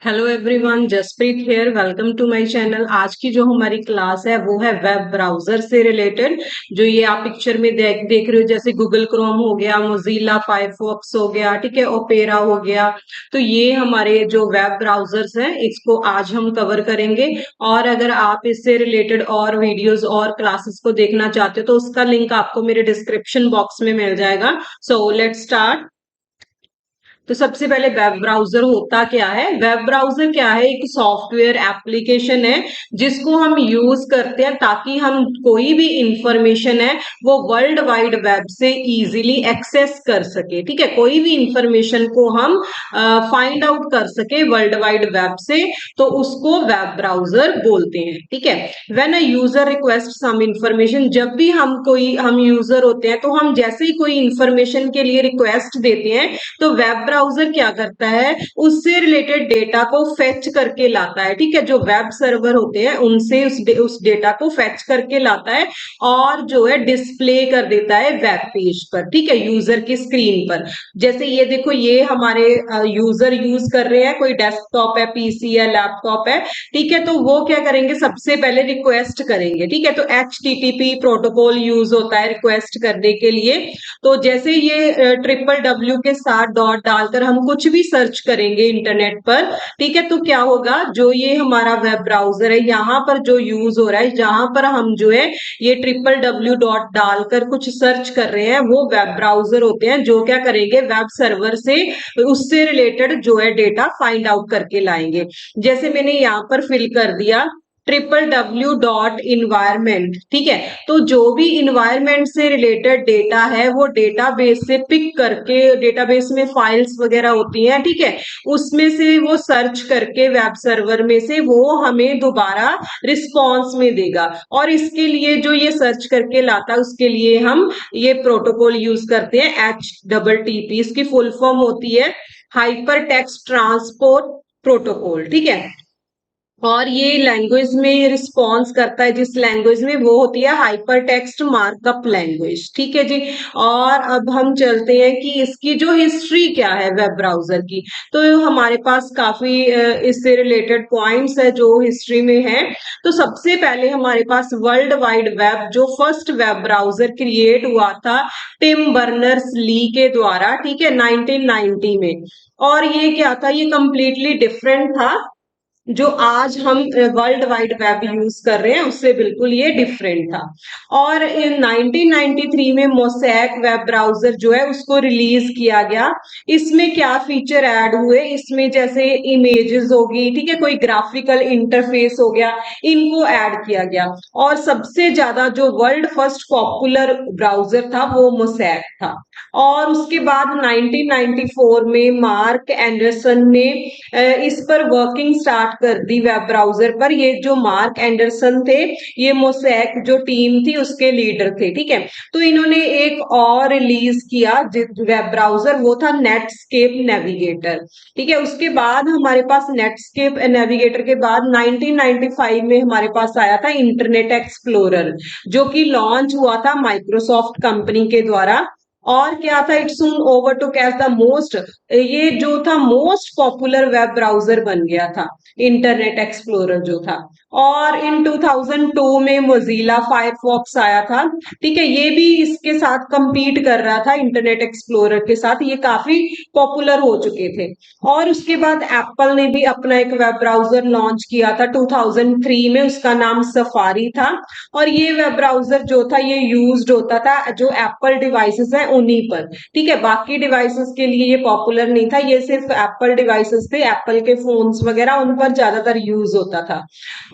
Hello everyone, Jaspreet here. Welcome to my channel. आज की जो हमारी क्लास है वो है वेब ब्राउजर से रिलेटेड। जो ये आप पिक्चर में देख रहे हो, जैसे गूगल क्रोम हो गया, मोजिला फायरफॉक्स हो गया, ठीक है, ओपेरा हो गया। तो ये हमारे जो वेब ब्राउजर्स हैं इसको आज हम कवर करेंगे। और अगर आप इससे रिलेटेड और वीडियोस और क्लासेस को देखना चाहते हो तो उसका लिंक आपको मेरे डिस्क्रिप्शन बॉक्स में मिल जाएगा। So let's start. तो सबसे पहले वेब ब्राउजर होता क्या है? वेब ब्राउजर क्या है? एक सॉफ्टवेयर एप्लीकेशन है जिसको हम यूज करते हैं ताकि हम कोई भी इंफॉर्मेशन है वो वर्ल्ड वाइड वेब से इजीली एक्सेस कर सके। ठीक है, कोई भी इंफॉर्मेशन को हम फाइंड आउट कर सके वर्ल्ड वाइड वेब से, तो उसको वेब ब्राउजर बोलते हैं। ठीक है, when a user request some information, जब भी हम यूजर होते हैं तो हम जैसे ही कोई इंफॉर्मेशन के लिए रिक्वेस्ट देते हैं तो वेब ब्राउजर क्या करता है, उससे रिलेटेड डेटा को फेच करके लाता है। ठीक है, जो वेब सर्वर होते हैं उनसे उस डेटा को फेच करके लाता है और जो है डिस्प्ले कर देता है वेब पेज पर। ठीक है, यूजर की स्क्रीन पर। जैसे ये देखो, ये हमारे यूजर यूज कर रहे हैं, कोई डेस्कटॉप है, पीसी है, लैपटॉप है। ठीक है, तो वो क्या करेंगे, सबसे पहले रिक्वेस्ट करेंगे। ठीक है, तो HTTP प्रोटोकॉल यूज होता है रिक्वेस्ट करने के लिए। तो जैसे ये www के साथ डॉट डालकर हम कुछ भी सर्च करेंगे इंटरनेट पर, ठीक है, तो क्या होगा, जो ये हमारा वेब ब्राउजर है यहाँ पर जो यूज हो रहा है, जहां पर हम जो है ये www डॉट डालकर कुछ सर्च कर रहे हैं, वो वेब ब्राउजर होते हैं जो क्या करेंगे, वेब सर्वर से उससे रिलेटेड जो है डेटा फाइंड आउट करके लाएंगे। जैसे मैंने यहाँ पर फिल कर दिया www.environment। ठीक है, तो जो भी इन्वायरमेंट से रिलेटेड डेटा है वो डेटाबेस से पिक करके, डेटाबेस में फाइल्स वगैरह होती हैं, ठीक है, उसमें से वो सर्च करके वेब सर्वर में से वो हमें दोबारा रिस्पॉन्स में देगा। और इसके लिए जो ये सर्च करके लाता है उसके लिए हम ये प्रोटोकॉल यूज करते हैं, HTTP। इसकी फुल फॉर्म होती है हाइपर टेक्स्ट ट्रांसपोर्ट प्रोटोकॉल। ठीक है, और ये लैंग्वेज में रिस्पॉन्स करता है, जिस लैंग्वेज में, वो होती है हाइपर टेक्स्ट मार्कअप लैंग्वेज। ठीक है जी। और अब हम चलते हैं कि इसकी जो हिस्ट्री क्या है वेब ब्राउजर की। तो हमारे पास काफी इससे रिलेटेड पॉइंट्स है जो हिस्ट्री में है। तो सबसे पहले हमारे पास वर्ल्ड वाइड वेब, जो फर्स्ट वेब ब्राउजर क्रिएट हुआ था टिम बर्नर्स ली के द्वारा, ठीक है, 1990 में। और ये क्या था, ये कंप्लीटली डिफरेंट था। जो आज हम वर्ल्ड वाइड वेब यूज कर रहे हैं उससे बिल्कुल ये डिफरेंट था। और इन 1993 में मोसैक वेब ब्राउजर जो है उसको रिलीज किया गया। इसमें क्या फीचर ऐड हुए, इसमें जैसे इमेजेस होगी, ठीक है, कोई ग्राफिकल इंटरफेस हो गया, इनको ऐड किया गया। और सबसे ज्यादा जो वर्ल्ड फर्स्ट पॉपुलर ब्राउजर था वो मोसैक था। और उसके बाद 1994 में मार्क एंडरसन ने इस पर वर्किंग स्टार्ट कर दी वेब ब्राउजर पर। ये जो मार्क एंडरसन थे, ये मोसैक जो टीम थी उसके लीडर थे। ठीक है, तो इन्होंने एक और रिलीज किया वेब ब्राउजर, वो था नेटस्केप नेविगेटर। ठीक है, उसके बाद हमारे पास नेटस्केप नेविगेटर के बाद 1995 में हमारे पास आया था इंटरनेट एक्सप्लोरर, जो कि लॉन्च हुआ था माइक्रोसॉफ्ट कंपनी के द्वारा। और क्या था, it soon over to catch the most, ये जो था मोस्ट पॉपुलर वेब ब्राउजर बन गया था इंटरनेट एक्सप्लोरर जो था। और इन 2002 में मोजिला फायरफॉक्स आया था। ठीक है, ये भी इसके साथ compete कर रहा था इंटरनेट एक्सप्लोरर के साथ, ये काफी पॉपुलर हो चुके थे। और उसके बाद एप्पल ने भी अपना एक वेब ब्राउजर लॉन्च किया था 2003 में, उसका नाम सफारी था। और ये वेब ब्राउजर जो था ये यूज्ड होता था जो एप्पल डिवाइसेस है उन्हीं पर। ठीक है, बाकी डिवाइसेस के लिए ये पॉपुलर नहीं था, ये सिर्फ एप्पल डिवाइसेस थे, एप्पल के फोन्स वगैरह उन पर ज्यादातर यूज होता था।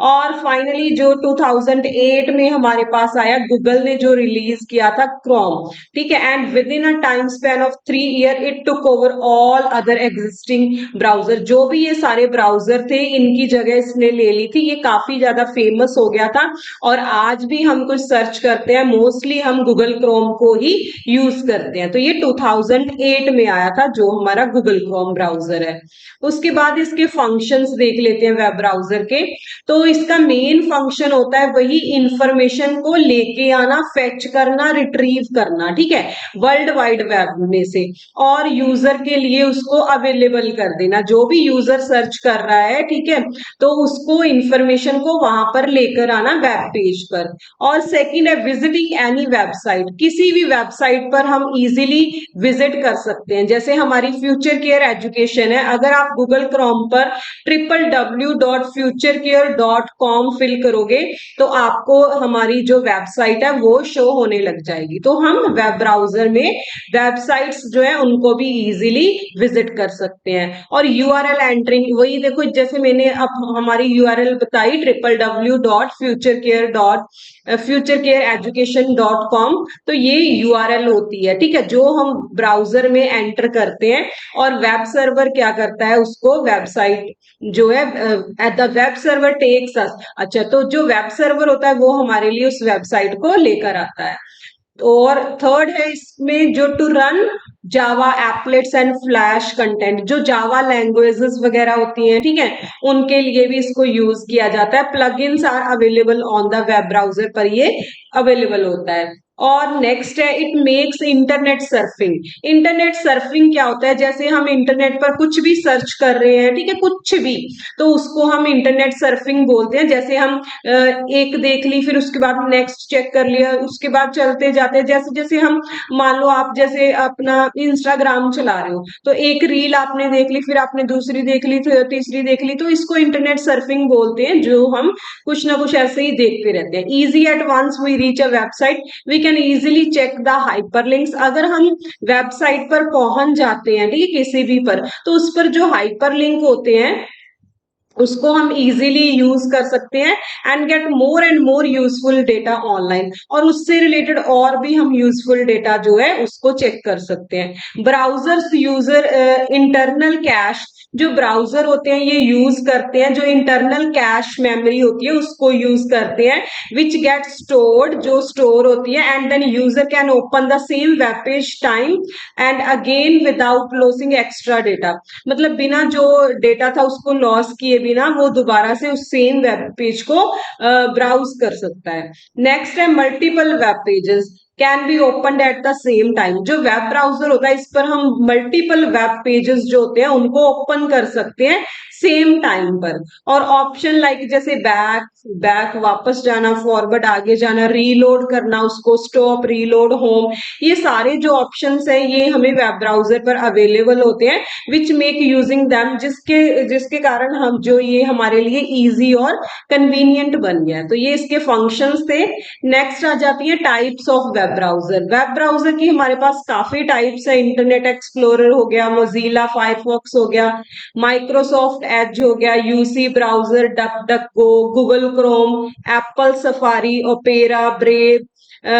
और फाइनली जो 2008 में हमारे पास आया, गूगल ने जो रिलीज किया था क्रोम। ठीक है, and with in a time span of 3 year it took over all other existing browser. जो भी ये सारे ब्राउजर थे इनकी जगह इसने ले ली थी, ये काफी ज्यादा फेमस हो गया था। और आज भी हम कुछ सर्च करते हैं मोस्टली हम गूगल क्रोम को ही यूज करते हैं। तो ये 2008 में आया था जो हमारा गूगल क्रोम ब्राउजर है। उसके बाद इसके फंक्शंस देख लेते हैं वेब ब्राउजर के। तो इस इसका मेन फंक्शन होता है वही इंफॉर्मेशन को लेके आना, फेच करना, रिट्रीव करना, ठीक है, वर्ल्ड वाइड वेब में से, और यूजर के लिए उसको अवेलेबल कर देना। जो भी यूजर सर्च कर रहा है, ठीक है, तो उसको इंफॉर्मेशन को वहां पर लेकर आना वेब पेज पर। और सेकंड है विजिटिंग एनी वेबसाइट, किसी भी वेबसाइट पर हम इजीली विजिट कर सकते हैं। जैसे हमारी फ्यूचर केयर एजुकेशन है, अगर आप गूगल क्रोम पर www.futurecare.com फिल करोगे तो आपको हमारी जो वेबसाइट है वो शो होने लग जाएगी। तो हम वेब ब्राउजर में वेबसाइट्स जो है उनको भी इजीली विजिट कर सकते हैं। और यूआरएल एंटरिंग, वही देखो जैसे मैंने अब हमारी यूआरएल बताई www.futurecareeducation.com, तो ये यूआरएल होती है, ठीक है, जो हम ब्राउजर में एंटर करते हैं और वेब सर्वर क्या करता है, उसको वेबसाइट जो है the web server takes us, अच्छा, तो जो वेब सर्वर होता है वो हमारे लिए उस वेबसाइट को लेकर आता है। और थर्ड है इसमें जो to run Java applets and flash content, जो जावा लैंग्वेजेस वगैरह होती हैं, ठीक है, उनके लिए भी इसको यूज किया जाता है। Plugins are available on the web browser पर ये अवेलेबल होता है। और नेक्स्ट है it makes internet surfing. Internet surfing क्या होता है, जैसे हम इंटरनेट पर कुछ भी सर्च कर रहे हैं, ठीक है, कुछ भी, तो उसको हम इंटरनेट सर्फिंग बोलते हैं। जैसे हम एक देख ली, फिर उसके बाद नेक्स्ट चेक कर लिया, उसके बाद चलते जाते हैं। जैसे जैसे हम, मान लो आप जैसे अपना इंस्टाग्राम चला रहे हो, तो एक रील आपने देख ली, फिर आपने दूसरी देख ली, फिर तीसरी देख ली, तो इसको इंटरनेट सर्फिंग बोलते हैं, जो हम कुछ ना कुछ ऐसे ही देखते रहते हैं। Easy at once we reach a website we can easily check the hyperlinks. अगर हम वेबसाइट पर पहुंच जाते हैं, ठीक है, किसी भी पर, तो उस पर जो हाइपरलिंक होते हैं उसको हम इजीली यूज कर सकते हैं and get more and more useful data online, और उससे रिलेटेड और भी हम यूजफुल डेटा जो है उसको चेक कर सकते हैं। ब्राउजर्स यूजर इंटरनल कैश, जो ब्राउजर होते हैं ये यूज करते हैं, जो इंटरनल कैश मेमोरी होती है उसको यूज करते हैं, विच गेट स्टोर्ड, जो स्टोर होती है, and then user can open the same web page time and again without losing extra data. मतलब बिना जो डेटा था उसको लॉस किए बिना वो दोबारा से उस सेम वेब पेज को ब्राउज कर सकता है। नेक्स्ट है multiple web pages can be open at the same time. जो वेब ब्राउजर होता है इस पर हम मल्टीपल वेब पेजेस जो होते हैं उनको ओपन कर सकते हैं सेम टाइम पर। और ऑप्शन लाइक जैसे बैक बैक वापस जाना, फॉरवर्ड आगे जाना, रीलोड करना उसको, स्टॉप, रीलोड, होम, ये सारे जो ऑप्शंस हैं ये हमें वेब ब्राउजर पर अवेलेबल होते हैं, विच मेक यूजिंग दैम, जिसके जिसके कारण हम जो ये हमारे लिए इजी और कन्वीनियंट बन गया। तो ये इसके फंक्शंस थे। नेक्स्ट आ जाती है types of web browser. Web browser की हमारे पास काफी टाइप्स है। इंटरनेट एक्सप्लोरर हो गया, मोजिला फायरफॉक्स हो गया, माइक्रोसॉफ्ट एज हो गया, UC browser, DuckDuckGo, Google Chrome, Apple Safari, Opera, Brave,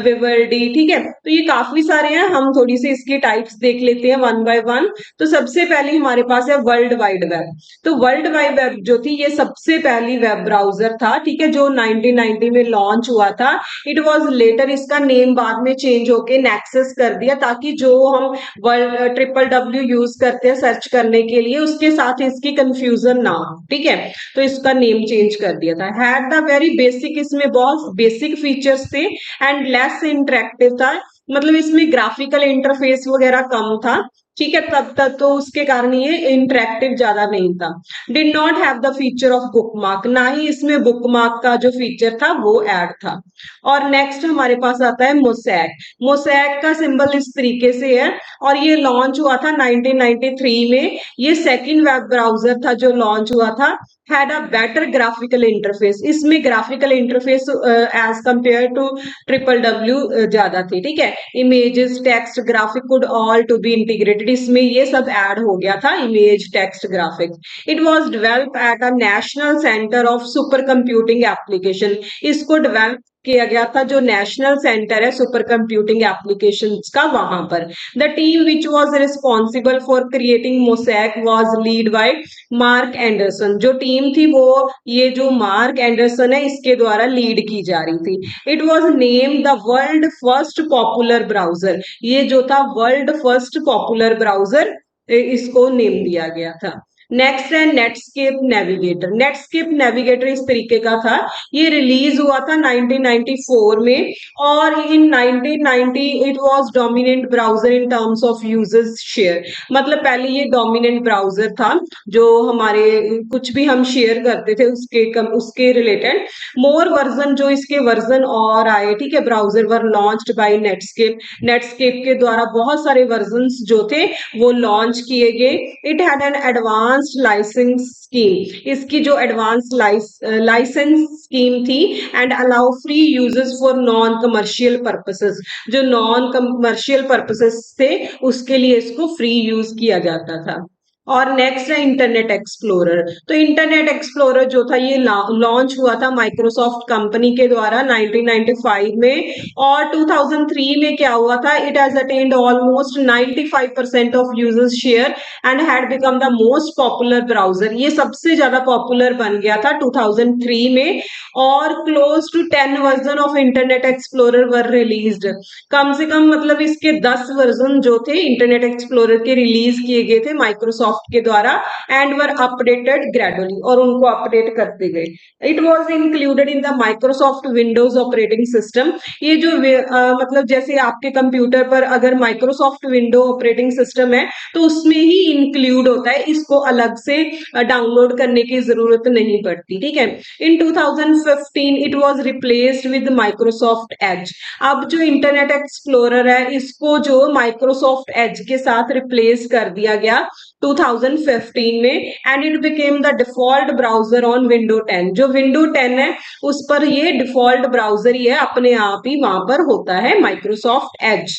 Vivaldi, ठीक है, तो ये काफी सारे हैं। हम थोड़ी सी इसकी टाइप्स देख लेते हैं वन बाय वन। तो सबसे पहले हमारे पास है वर्ल्ड वाइड वेब। तो वर्ल्ड वाइड वेब जो थी ये सबसे पहली वेब ब्राउजर था, ठीक है, जो 1990 में लॉन्च हुआ था। इट वाज लेटर, इसका नेम बाद में चेंज होके नेक्सस कर दिया, ताकि जो हम वर्ल्ड www यूज करते हैं सर्च करने के लिए उसके साथ इसकी कंफ्यूजन ना हो, ठीक है, तो इसका नेम चेंज कर दिया था। हैड द वेरी बेसिक, इसमें बहुत बेसिक फीचर्स थे एंड लेस इंटरेक्टिव था, मतलब इसमें ग्राफिकल इंटरफेस वगैरह कम था, ठीक है, तब तक तो उसके कारण ये इंटरेक्टिव ज्यादा नहीं था। Did not have the feature of bookmark, ना ही इसमें बुकमार्क का जो फीचर था वो ऐड था। और नेक्स्ट हमारे पास आता है मोसैक। मोसैक का सिंबल इस तरीके से है और ये लॉन्च हुआ था 1993 में। ये सेकंड वेब ब्राउजर था जो लॉन्च हुआ था। Had a better graphical interface, इसमें graphical interface as compared to www ज्यादा थी, ठीक है। Images, text, graphic could all to be integrated, इसमें ये सब ऐड हो गया था, image, text, graphics. It was developed at a national centre of super computing application, इसको डेवलप किया गया था जो नेशनल सेंटर है सुपर कंप्यूटिंग एप्लीकेशंस का, वहां पर। The team which was responsible for creating mosaic was lead by mark Anderson, जो टीम थी वो ये जो मार्क एंडरसन है इसके द्वारा लीड की जा रही थी। It was name the world first popular browser, ये जो था वर्ल्ड फर्स्ट पॉपुलर ब्राउजर इसको नेम दिया गया था। नेक्स्ट है नेटस्केप नेविगेटर। नेटस्केप नेविगेटर इस तरीके का था, ये रिलीज हुआ था 1994 में, और इन 1990 it was dominant browser in terms of users share. मतलब पहले ये डोमिनेंट ब्राउजर था, जो हमारे कुछ भी हम शेयर करते थे उसके रिलेटेड। मोर वर्जन, जो इसके वर्जन और आए, ठीक है, browser were launched by Netscape. Netscape के द्वारा बहुत सारे वर्जन्स जो थे वो लॉन्च किए गए। It had an advanced licence scheme, इसकी जो एडवांस लाइसेंस स्कीम थी, and allow free uses for non commercial purposes. जो नॉन कमर्शियल पर्पसेस थे उसके लिए इसको फ्री यूज किया जाता था। और नेक्स्ट है इंटरनेट एक्सप्लोरर। तो इंटरनेट एक्सप्लोरर जो था ये लॉन्च हुआ था माइक्रोसॉफ्ट कंपनी के द्वारा 1995 में, और 2003 में क्या हुआ था, it has attend almost 95% of users share and had become the most popular browser. ये सबसे ज्यादा पॉपुलर बन गया था 2003 में, और close to 10 version of Internet Explorer were released. कम से कम मतलब इसके 10 वर्जन जो थे इंटरनेट एक्सप्लोरर के रिलीज किए गए थे माइक्रोसॉफ्ट के द्वारा, एंड वर अपडेटेड ग्रेजुअली, और उनको अपडेट करते गए। It was included in the Microsoft Windows operating system. ये जो मतलब जैसे आपके कंप्यूटर पर अगर माइक्रोसॉफ्ट विंडो ऑपरेटिंग सिस्टम है तो उसमें ही इंक्लूड होता है, इसको अलग से डाउनलोड करने की जरूरत नहीं पड़ती, ठीक है। इन 2015 it was replaced with Microsoft Edge. अब जो इंटरनेट एक्सप्लोरर है इसको जो माइक्रोसॉफ्ट एज के साथ रिप्लेस कर दिया गया 2015 में, and it became the default browser on window 10। जो विंडो 10 है उस पर ये डिफॉल्ट ब्राउजर ही है, अपने आप ही वहां पर होता है माइक्रोसॉफ्ट एज।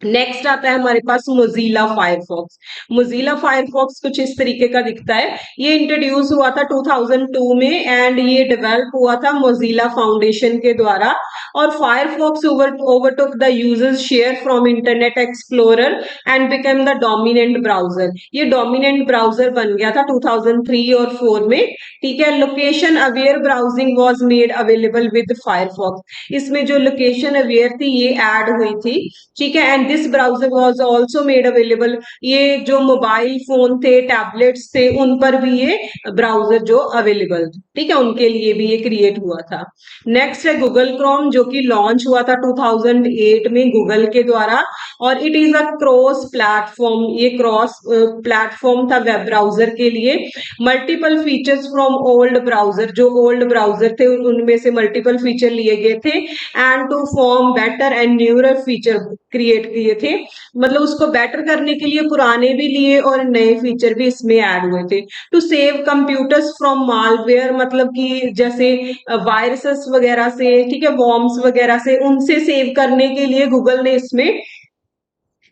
नेक्स्ट आता है हमारे पास मोजिला फायरफॉक्स। मोजिला फायरफॉक्स कुछ इस तरीके का दिखता है। ये इंट्रोड्यूस हुआ था 2002 में, एंड ये डेवलप हुआ था मोजिला फाउंडेशन के द्वारा। और Firefox overtook the users share from internet explorer and become the dominant browser. ये डोमिनेंट ब्राउजर बन गया था 2003 और 4 में, ठीक है। Location aware browsing was made available with Firefox. इसमें जो लोकेशन अवेयर थी ये ऐड हुई थी, ठीक है। And this browser was also made available. ये जो मोबाइल फोन थे, टैबलेट्स थे, उन पर भी ये ब्राउजर जो अवेलेबल, ठीक है, उनके लिए भी ये क्रिएट हुआ था। नेक्स्ट है गूगल क्रोम, जो कि लॉन्च हुआ था 2008 में गूगल के द्वारा, और it is a cross platform. ये क्रॉस प्लेटफॉर्म था वेब ब्राउजर के लिए। Multiple features from old browser, जो ओल्ड ब्राउजर थे उनमें से मल्टीपल फीचर लिए गए थे, and to form better and newer feature create किए थे। मतलब उसको बेटर करने के लिए पुराने भी लिए और नए फीचर भी इसमें ऐड हुए थे। To save computers from malware, मतलब कि जैसे वायरसेस वगैरह से, ठीक है, वॉर्म्स वगैरह से, उनसे सेव करने के लिए गूगल ने इसमें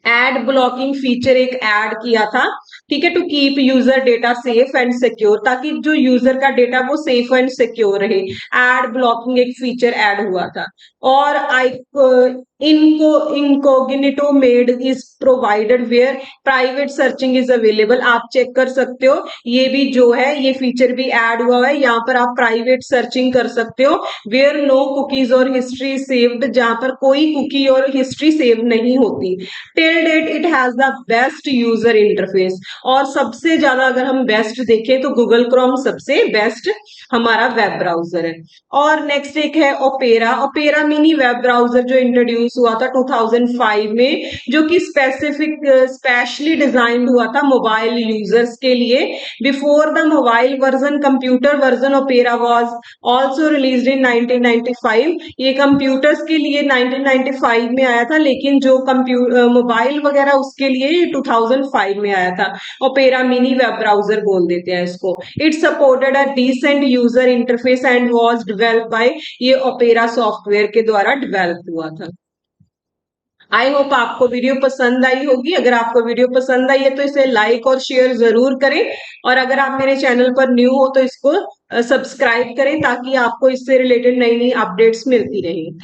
एड ब्लॉकिंग फीचर एक ऐड किया था, ठीक है, to keep user data safe and secure, ताकि जो यूजर का डेटा वो सेफ एंड सिक्योर रहे। एड ब्लॉकिंग एक फीचर ऐड हुआ था। और I incognito mode is provided where private searching is available. आप चेक कर सकते हो, ये भी जो है ये फीचर भी ऐड हुआ है। यहाँ पर आप प्राइवेट सर्चिंग कर सकते हो, वेयर नो कुकीज और हिस्ट्री सेव्ड, जहां पर कोई कुकी और हिस्ट्री सेव नहीं होती। Till date it has the best user interface. और सबसे ज्यादा अगर हम बेस्ट देखें तो गूगल क्रोम सबसे बेस्ट हमारा वेब ब्राउजर है। और नेक्स्ट एक है Opera. Opera mini web browser जो इंट्रोड्यूस हुआ था 2005 में, जो कि स्पेशली डिजाइंड हुआ था मोबाइल यूजर्स के लिए। Before the mobile version, computer version opera was also released in 1995। ये कंप्यूटर्स के लिए 1995 में आया था, लेकिन जो मोबाइल वगैरह उसके लिए 2005 में आया था। ओपेरा मिनी वेब ब्राउजर बोल देते हैं इसको। It supported a decent user interface and was developed by, ये ओपेरा सॉफ्टवेयर के द्वारा डेवलप हुआ था। आई होप आपको वीडियो पसंद आई होगी। अगर आपको वीडियो पसंद आई है तो इसे लाइक और शेयर जरूर करें, और अगर आप मेरे चैनल पर न्यू हो तो इसको सब्सक्राइब करें, ताकि आपको इससे रिलेटेड नई नई अपडेट्स मिलती रहें।